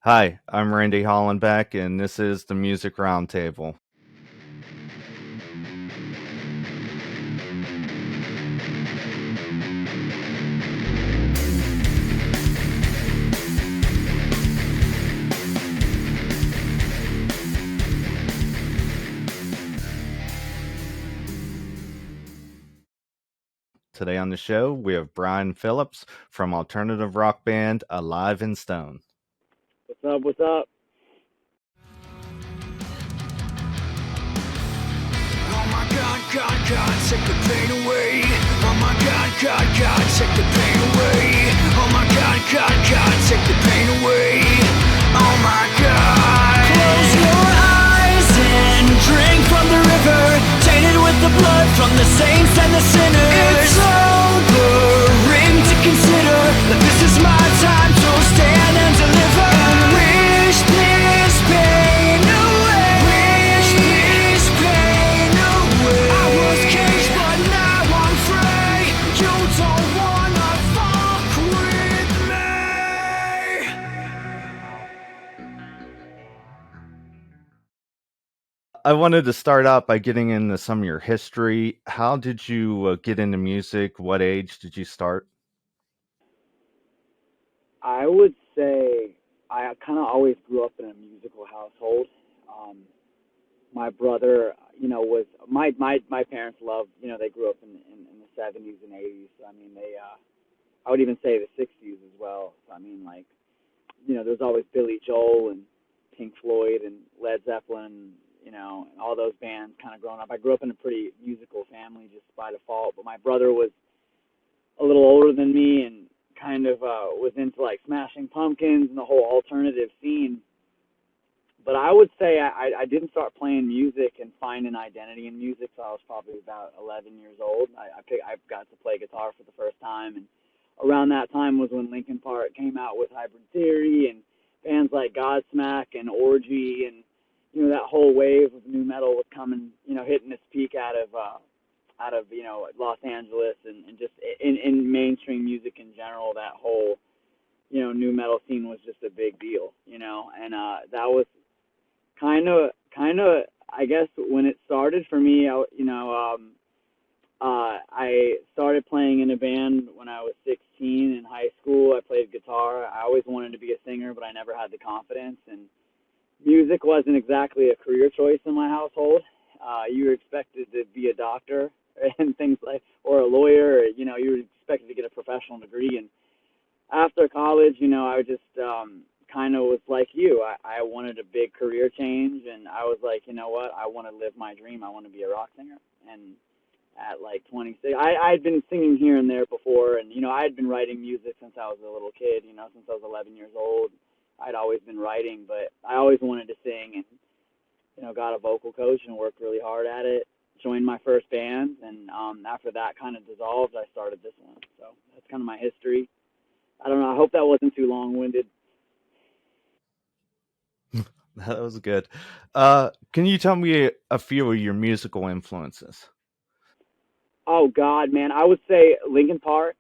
Hi, I'm Randy Hollenbeck, and this is the Music Roundtable. Today on the show, we have Bryan Phillips from alternative rock band Alive in Stone. What's up? What's up? Oh my God, God, God, take the pain away. Oh my God, God, God, take the pain away. Oh my God, God, God, take the pain away. Oh my God. Close your eyes and drink from the river, tainted with the blood from the saints and the sinners. It's sobering to consider that this is my time, so stand and deliver. And wish this pain away. Wish this pain away. I was caged, but now I'm free. You don't wanna fuck with me. I wanted to start out by getting into some of your history. How did you get into music? What age did you start? I would say I kind of always grew up in a musical household. Um, my brother, was my parents loved, they grew up in the 70s and 80s. So I mean, I would even say the 60s as well. So I mean, like, there's always Billy Joel and Pink Floyd and Led Zeppelin, and all those bands kind of growing up. I grew up in a pretty musical family just by default, but my brother was a little older than me and kind of was into like Smashing Pumpkins and the whole alternative scene. But I would say I didn't start playing music and find an identity in music till I was probably about 11 years old. I got to play guitar for the first time, and around that time was when Linkin Park came out with Hybrid Theory and bands like Godsmack and Orgy, and that whole wave of new metal was coming, hitting its peak out of Los Angeles and just in mainstream music in general. That whole new metal scene was just a big deal, and that was kind of I guess when it started for me. I started playing in a band when I was 16 in high school. I played guitar. I always wanted to be a singer, but I never had the confidence. And music wasn't exactly a career choice in my household. You were expected to be a doctor and things like, or a lawyer, or, you were expected to get a professional degree. And after college, I just kind of was like you. I wanted a big career change, and I was like, you know what? I want to live my dream. I want to be a rock singer. And at like 26, I'd been singing here and there before, and I had been writing music since I was a little kid. Since I was 11 years old, I'd always been writing, but I always wanted to sing, and got a vocal coach and worked really hard at it. Joined my first band, and after that kind of dissolved, I started this one. So that's kind of my history. I don't know. I hope that wasn't too long-winded. That was good. Can you tell me a few of your musical influences? Oh God, man, I would say Linkin Park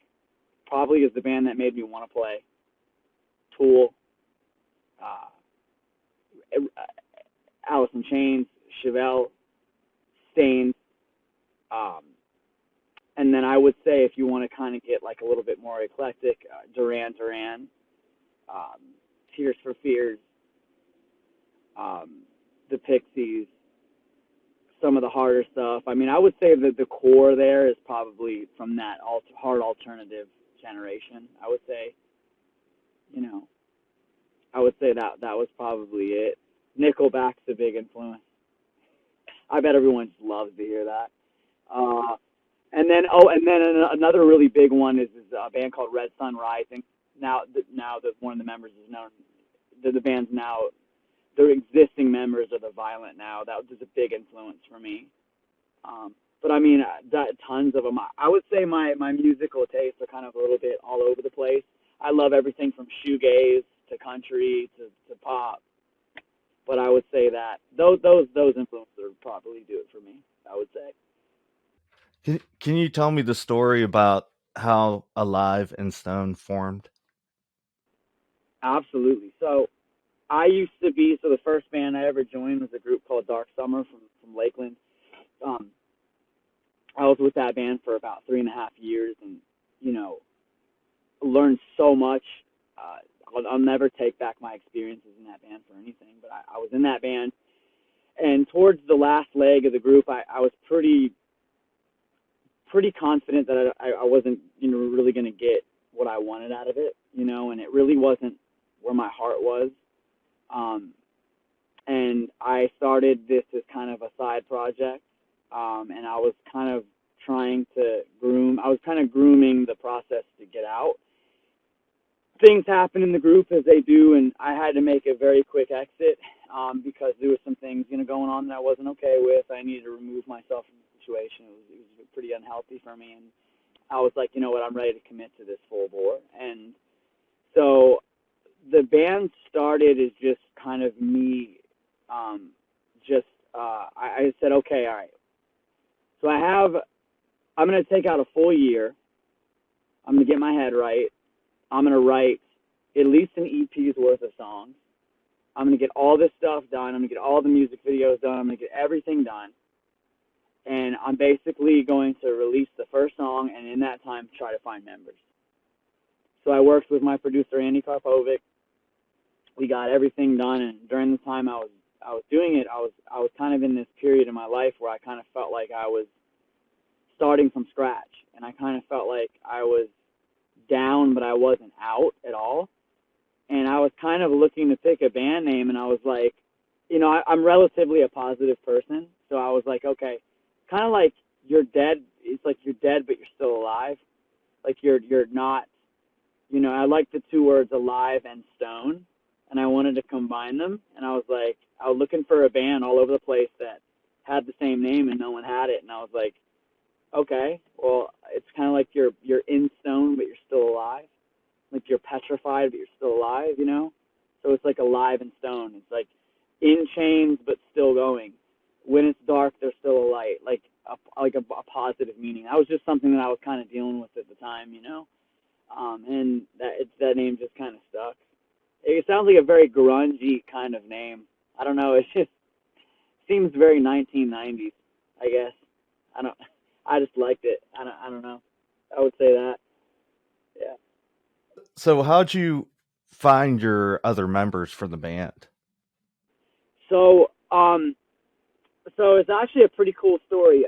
probably is the band that made me want to play. Tool, uh, Alice in Chains, Chevelle, Stains, um, and then I would say if you want to kind of get like a little bit more eclectic, Duran Duran, um, Tears for Fears, um, the Pixies, some of the harder stuff. I mean, I would say that the core there is probably from that hard alternative generation. I would say, you know, I would say that was probably it. Nickelback's a big influence. I bet everyone just loves to hear that. Uh, and then another really big one is a band called Red Sun Rising. Now that one of the members is known, the band's now their existing members are the Violent now. That was a big influence for me. But I mean, tons of them. I would say my musical tastes are kind of a little bit all over the place. I love everything from shoegaze to country to pop. But I would say that those influences would probably do it for me. I would say. Can you tell me the story about how Alive in Stone formed? Absolutely. So I used to be, so the first band I ever joined was a group called Dark Summer from Lakeland. Um, I was with that band for about 3.5 years, and you know, learned so much. I'll never take back my experiences in that band for anything. But I was in that band, and towards the last leg of the group, I was pretty confident that I wasn't, really going to get what I wanted out of it, and it really wasn't where my heart was. Um, and I started this as kind of a side project, and I was kind of I was kind of grooming the process to get out. Things happen in the group as they do, and I had to make a very quick exit because there were some things, going on that I wasn't okay with. I needed to remove myself from the situation. It was pretty unhealthy for me, and I was like, you know what, I'm ready to commit to this full bore. And so the band started as just kind of me, I said, okay, all right. So I'm going to take out a full year. I'm going to get my head right. I'm going to write at least an EP's worth of songs. I'm going to get all this stuff done. I'm going to get all the music videos done. I'm going to get everything done. And I'm basically going to release the first song, and in that time, try to find members. So I worked with my producer, Andy Karpovic. We got everything done, and during the time I was doing it, I was kind of in this period in my life where I kind of felt like I was starting from scratch, and I kind of felt like I was down, but I wasn't out at all. And I was kind of looking to pick a band name, and I was like, I'm relatively a positive person, so I was like, okay, kind of like you're dead. It's like you're dead, but you're still alive. Like you're not, I like the two words alive and stone, and I wanted to combine them. And I was looking for a band all over the place that had the same name, and no one had it. And I was like, okay, well, it's kind of like you're in stone, but you're still alive. Like you're petrified, but you're still alive, So it's like alive and stone. It's like in chains, but still going. When it's dark, there's still a light, like a positive meaning. That was just something that I was kind of dealing with at the time, and that name just kind of stuck. It sounds like a very grungy kind of name. I don't know. It just seems very 1990s, I guess. I just liked it. I don't know. I would say that. Yeah. So how'd you find your other members for the band? So, so it's actually a pretty cool story.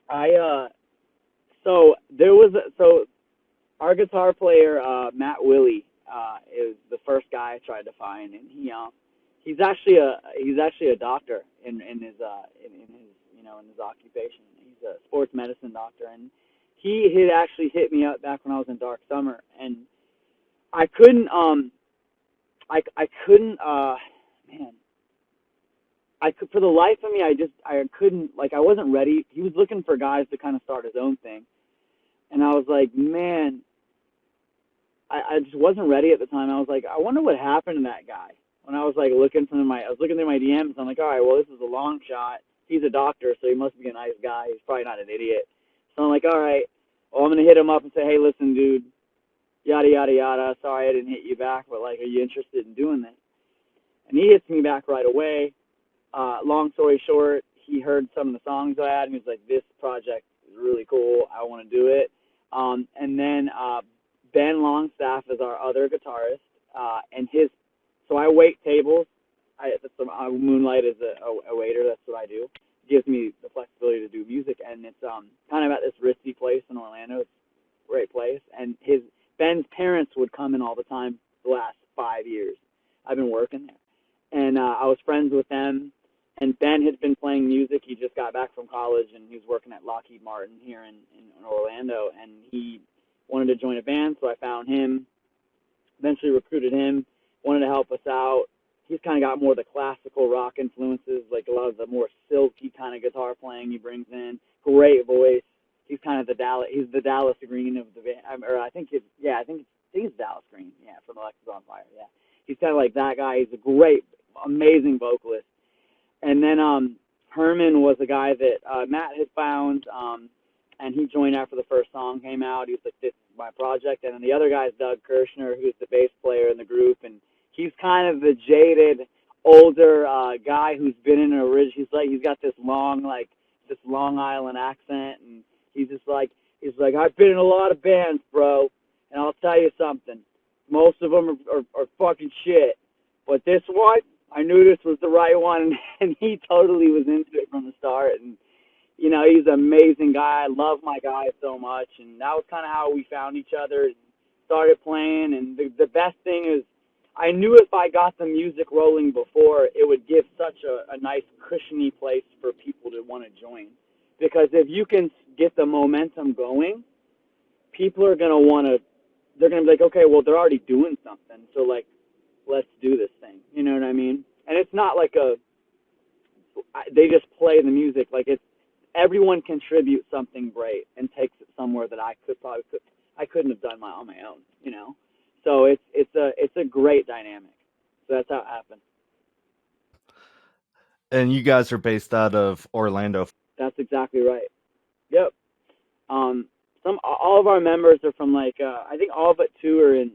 I so there was so our guitar player Matt Willie is the first guy I tried to find, and he's actually a doctor in his in his occupation. He's a sports medicine doctor, and he had actually hit me up back when I was in Dark Summer, and I couldn't I couldn't man for the life of me I couldn't, like, I wasn't ready. He was looking for guys to kind of start his own thing, and I was like, man, I just wasn't ready at the time. I was like, I wonder what happened to that guy. When I was like looking through my DMs, I'm like, all right, well, this is a long shot. He's a doctor, so he must be a nice guy. He's probably not an idiot. So I'm like, all right, well, I'm gonna hit him up and say, hey, listen, dude, yada yada yada. Sorry I didn't hit you back, but like, are you interested in doing this? And he hits me back right away. Long story short, he heard some of the songs I had, and he was like, this project is really cool. I want to do it. And then Ben Longstaff is our other guitarist, and so I wait tables. I moonlight as a waiter. That's what I do. It gives me the flexibility to do music, and it's kind of at this ritzy place in Orlando. It's a great place, and Ben's parents would come in all the time the last 5 years. I've been working there, and I was friends with them. And Ben had been playing music. He just got back from college, and he was working at Lockheed Martin here in Orlando, and he wanted to join a band, so I found him, eventually recruited him, wanted to help us out. He's kind of got more of the classical rock influences, like a lot of the more silky kind of guitar playing he brings in. Great voice. He's kind of he's the Dallas Green of the band, or I think he's Dallas Green, yeah, from Alexis on Fire, yeah. He's kind of like that guy. He's a great, amazing vocalist. And then Herman was a guy that Matt had found, and he joined after the first song came out. He was like, this is my project. And then the other guy is Doug Kirshner, who's the bass player in the group, and he's kind of the jaded older guy who's been in an original. He's got this long this Long Island accent, and he's just like I've been in a lot of bands, bro, and I'll tell you something. Most of them are fucking shit, but this one, I knew this was the right one, and he totally was into it from the start. And he's an amazing guy. I love my guy so much, and that was kind of how we found each other and started playing. And the best thing is, I knew if I got the music rolling before, it would give such a nice cushiony place for people to want to join. Because if you can get the momentum going, people are gonna want to. They're gonna be like, okay, well, they're already doing something, so like, let's do this thing. You know what I mean? And it's not like they just play the music. Like, it's everyone contributes something great and takes it somewhere that I couldn't have done on my own. So it's a great dynamic. So that's how it happened. And you guys are based out of Orlando. That's exactly right. Yep. All of our members are from I think all but two are in.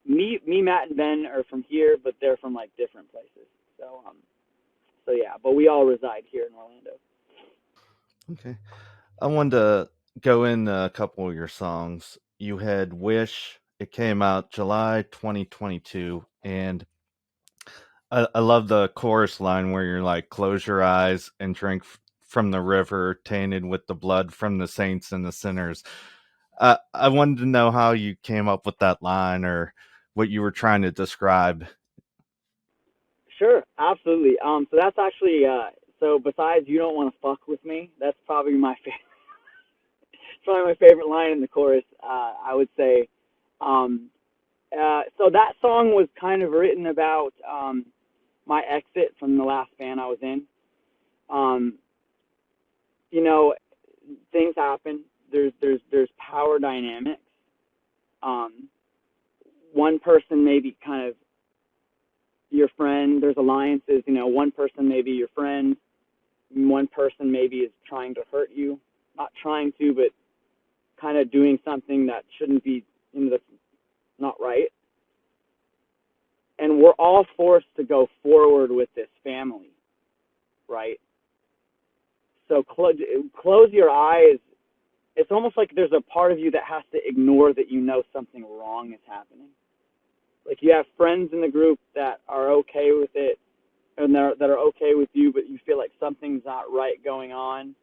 Matt, and Ben are from here, but they're from like different places. So yeah, but we all reside here in Orlando. Okay. I wanted to go in a couple of your songs. You had Wish. It came out July 2022, and I love the chorus line where you're like, "Close your eyes and drink from the river, tainted with the blood from the saints and the sinners." I wanted to know how you came up with that line, or what you were trying to describe. Sure, absolutely. So that's actually so besides "You Don't Want to Fuck with Me," that's probably my favorite. Probably my favorite line in the chorus. I would say. So that song was kind of written about my exit from the last band I was in. Um, you know, things happen. There's power dynamics. Um, One person may be kind of your friend. There's alliances. One person may be your friend. One person maybe is trying to hurt you. Not trying to, but kind of doing something that shouldn't be. That's not right. And we're all forced to go forward with this family, right? So close your eyes. It's almost like there's a part of you that has to ignore that something wrong is happening. Like, you have friends in the group that are okay with it, and that are okay with you, but you feel like something's not right going on.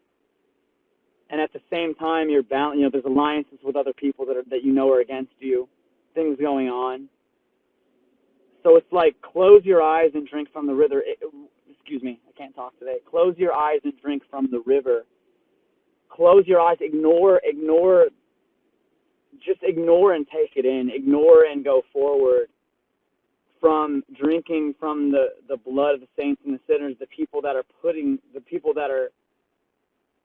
And at the same time, you're bound. There's alliances with other people that are against you. Things going on. So it's like, close your eyes and drink from the river. Excuse me, I can't talk today. Close your eyes and drink from the river. Close your eyes. Just ignore and take it in. Ignore and go forward from drinking from the blood of the saints and the sinners, the people that are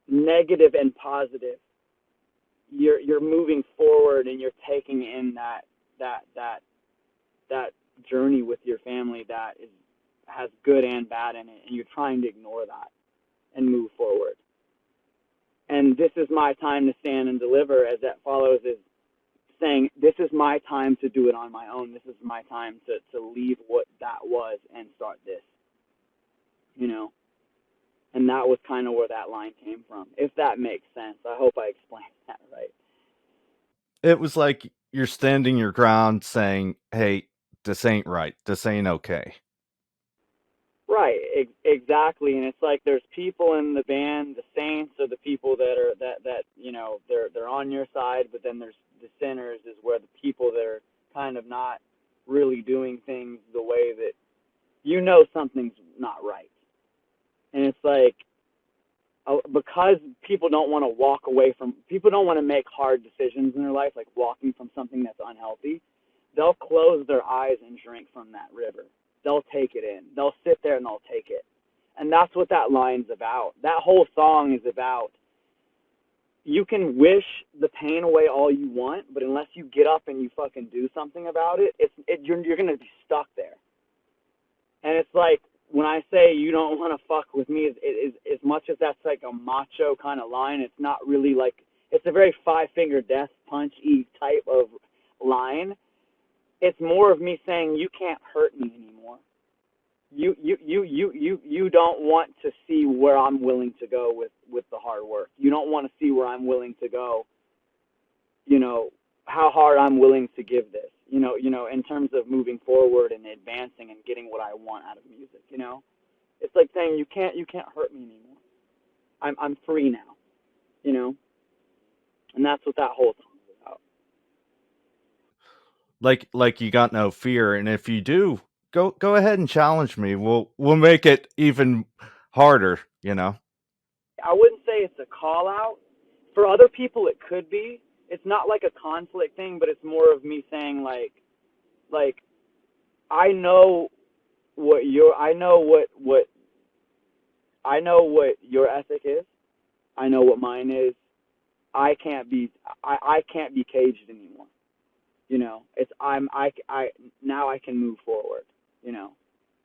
negative and positive. You're moving forward, and you're taking in that journey with your family that has good and bad in it, and you're trying to ignore that and move forward. And this is my time to stand and deliver, as that follows, is saying, this is my time to do it on my own. This is my time to leave what that was and start this. And that was kind of where that line came from, if that makes sense. I hope I explained that right. It was like you're standing your ground, saying, "Hey, this ain't right. This ain't okay." Right, exactly. And it's like, there's people in the band. The saints are the people that are they're on your side, but then there's the sinners, is where the people that are kind of not really doing things the way that something's not right. And it's like, because people don't want to make hard decisions in their life, like walking from something that's unhealthy, they'll close their eyes and drink from that river. They'll take it in. They'll sit there and they'll take it. And that's what that line's about. That whole song is about, you can wish the pain away all you want, but unless you get up and you fucking do something about it, you're going to be stuck there. And it's like, when I say "you don't want to fuck with me," as much as that's like a macho kind of line, it's not really like, it's a very Five Finger Death Punch-y type of line. it's more of me saying you can't hurt me anymore. You don't want to see where I'm willing to go with the hard work. You don't want to see where I'm willing to go, you know, how hard I'm willing to give this, in terms of moving forward and advancing and getting what I want out of music, It's like saying you can't hurt me anymore. I'm free now, you know? And that's what that whole song is about. Like you got no fear, and if you do, go ahead and challenge me. We'll make it even harder, you know. I wouldn't say it's a call out. For other people it could be. It's not like a conflict thing, but it's more of me saying like I know what your I know what I know what your ethic is. I know what mine is. I can't be caged anymore. It's I now I can move forward, And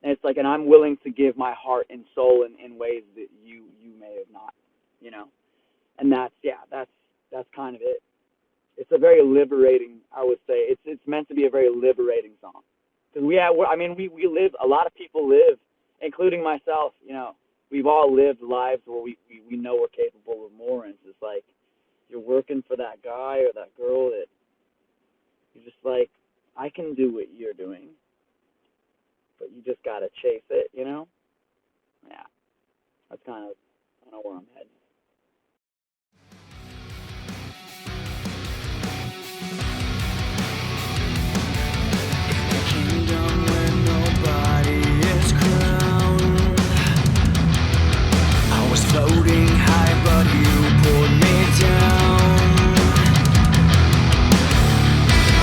it's like, and I'm willing to give my heart and soul in ways that you may have not, you know. And that's kind of it. It's a very liberating, I would say. It's meant to be a very liberating song. Because we live, a lot of people live, including myself, we've all lived lives where we know we're capable of more, and it's just like, you're working for that guy or that girl that you're just like, I can do what you're doing, but you just gotta chase it, Yeah, that's kind of where I'm heading. Floating high, but you pulled me down.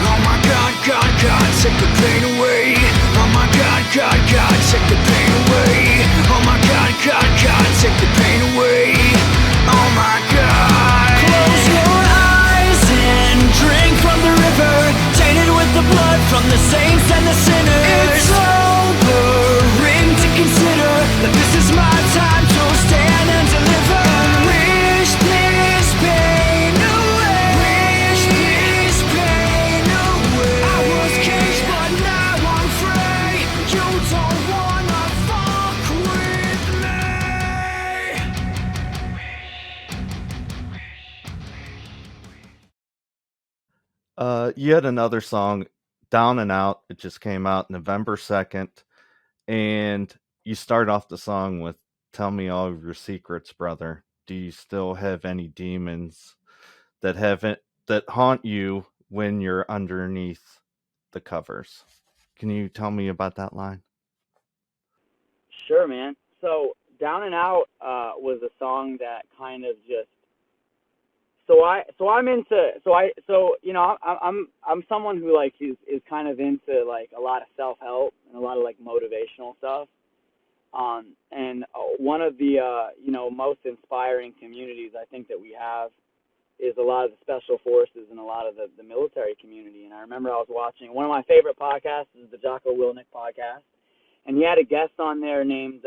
Oh my God, God, God, take the pain away. Oh my God, God, God, take the pain away. Oh my God, God, God, take the pain away. Oh my God. Close your eyes and drink from the river, tainted with the blood from the saints and the sinners. It's sobering to consider that this is my time to stand and deliver. Wish this pain away. Wish this pain away. I was caged, but now I'm free. You don't wanna fuck with me. Yet another song, Down and Out. It just came out November 2nd, and you start off the song with "Tell me all of your secrets, brother. Do you still have any demons that haunt you when you're underneath the covers?" Can you tell me about that line? Sure, man. So Down and Out was a song that kind of just I'm into I'm someone who like is kind of into like a lot of self help and a lot of like motivational stuff. And one of the most inspiring communities I think that we have is a lot of the special forces and a lot of the military community. And I remember I was watching one of my favorite podcasts is the Jocko Willink podcast, and he had a guest on there named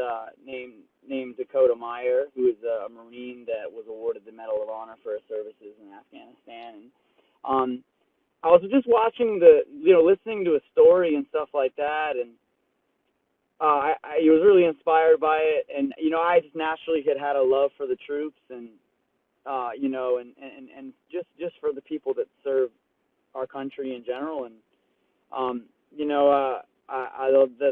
Dakota Meyer, who is a Marine that was awarded the Medal of Honor for his services in Afghanistan. And I was just watching listening to his story and stuff like that, and I was really inspired by it. And I just naturally had a love for the troops, and and just for the people that serve our country in general. And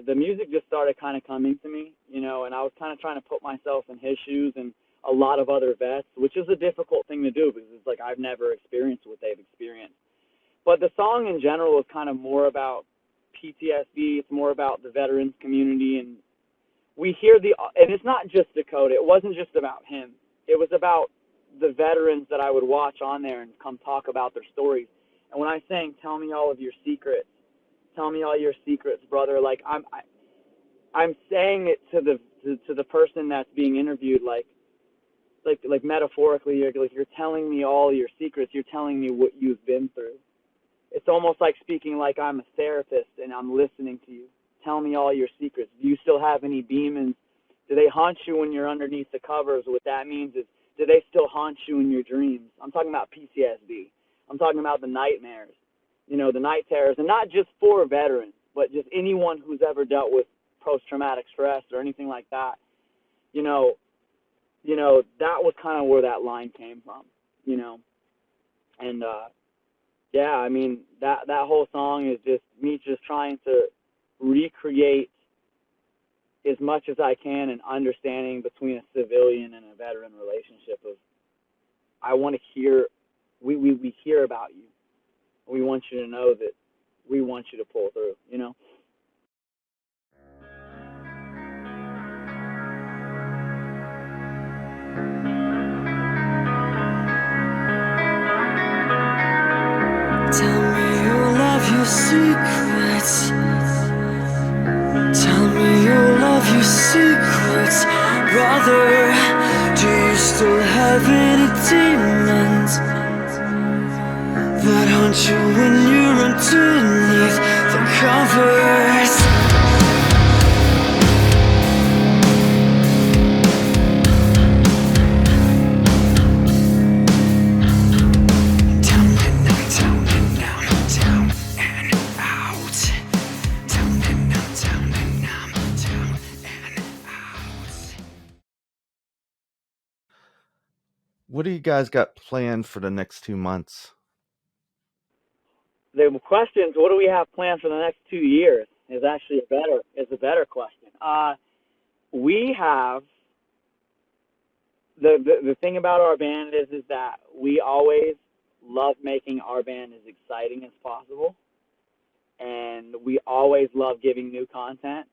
the music just started kind of coming to me, and I was kind of trying to put myself in his shoes and a lot of other vets, which is a difficult thing to do because it's like I've never experienced what they've experienced. But the song in general is kind of more about PTSD. It's more about the veterans community, and we hear and it's not just Dakota. It wasn't just about him. It was about the veterans that I would watch on there and come talk about their stories. And when I sang, "Tell me all of your secrets," tell me all your secrets, brother. Like I'm saying it to the person that's being interviewed, like metaphorically, you're telling me all your secrets. You're telling me what you've been through. It's almost like speaking like I'm a therapist and I'm listening to you. Tell me all your secrets. Do you still have any demons? Do they haunt you when you're underneath the covers? What that means is, do they still haunt you in your dreams? I'm talking about PTSD. I'm talking about the nightmares. the night terrors, and not just for veterans, but just anyone who's ever dealt with post-traumatic stress or anything like that. You know, that was kind of where that line came from. And yeah, I mean that whole song is just me just trying to recreate as much as I can an understanding between a civilian and a veteran relationship of, I want to hear, we hear about you. We want you to know that we want you to pull through. Tell me your love, your secrets. Tell me your love, your secrets. Brother, do you still have any demons that haunt you when you're underneath the covers? What do you guys got planned for the next 2 months? The questions, what do we have planned for the next 2 years, is actually a better question. We have the thing about our band is that we always love making our band as exciting as possible, and we always love giving new content.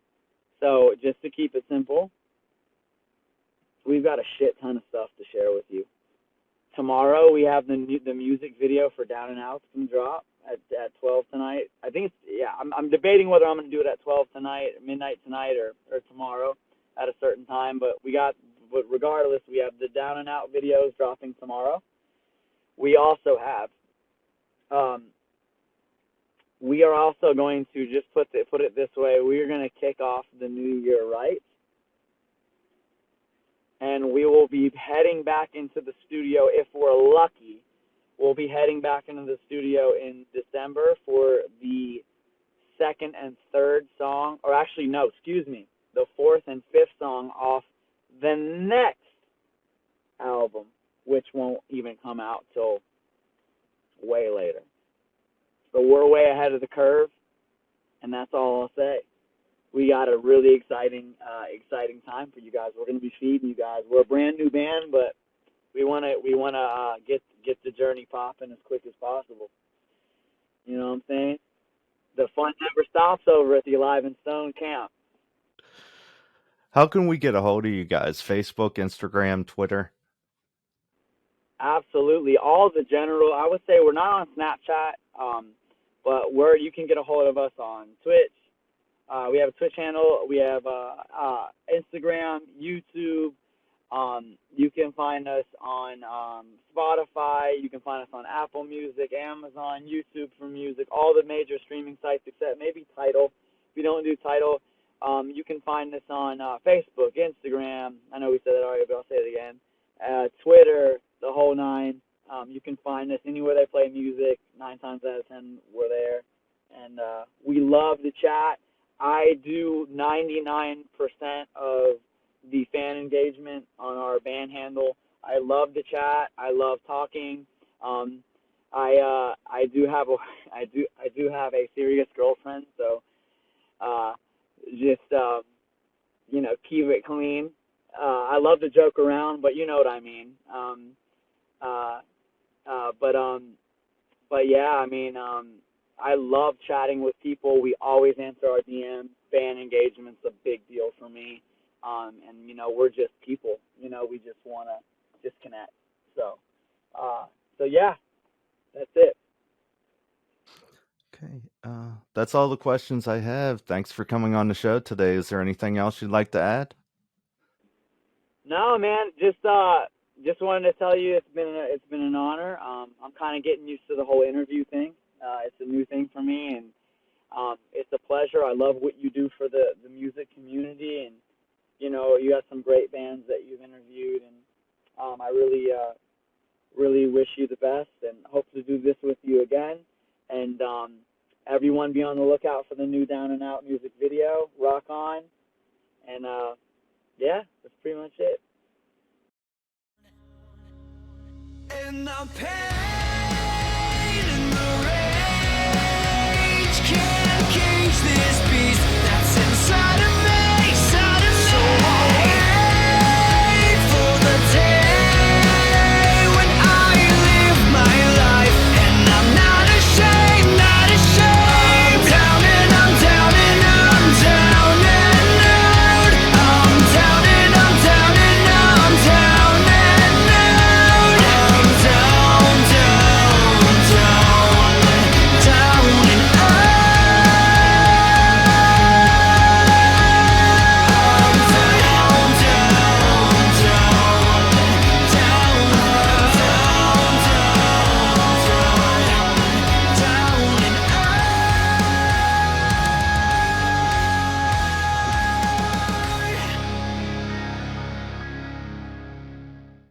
So just to keep it simple, we've got a shit ton of stuff to share with you. Tomorrow we have the music video for Down and Out's gonna drop at 12 tonight. I think I'm debating whether I'm gonna do it at 12 tonight, midnight tonight, or tomorrow at a certain time. But regardless, we have the Down and Out videos dropping tomorrow. We also have, we are also going to just put it this way: we're gonna kick off the new year right. And we will be heading back into the studio, if we're lucky. We'll be heading back into the studio in December for the second and third song, or actually, no, excuse me, the fourth and fifth song off the next album, which won't even come out till way later. So we're way ahead of the curve, and that's all I'll say. We got a really exciting time for you guys. We're going to be feeding you guys. We're a brand new band, but we want to get the journey popping as quick as possible. You know what I'm saying? The fun never stops over at the Alive and Stone camp. How can we get a hold of you guys? Facebook, Instagram, Twitter? Absolutely. All the general, I would say we're not on Snapchat, but you can get a hold of us on Twitch. We have a Twitch handle. We have Instagram, YouTube. You can find us on Spotify. You can find us on Apple Music, Amazon, YouTube for music, all the major streaming sites except maybe Tidal. If you don't do Tidal, you can find us on Facebook, Instagram. I know we said that already, but I'll say it again. Twitter, the whole nine. You can find us anywhere they play music. 9 times out of 10, we're there. And we love the chat. I do 99% of the fan engagement on our band handle. I love the chat. I love talking. I do have a serious girlfriend, so just keep it clean. I love to joke around, but you know what I mean. But yeah, I mean, I love chatting with people. We always answer our DMs. Fan engagement's a big deal for me. And we're just people. We just want to disconnect. So yeah, that's it. Okay. That's all the questions I have. Thanks for coming on the show today. Is there anything else you'd like to add? No, man, just wanted to tell you it's been an honor. I'm kind of getting used to the whole interview thing. It's a new thing for me, and it's a pleasure. I love what you do for the music community, and you got some great bands that you've interviewed, and I really wish you the best, and hope to do this with you again. And everyone be on the lookout for the new Down and Out music video. Rock on. And yeah, that's pretty much it. In the past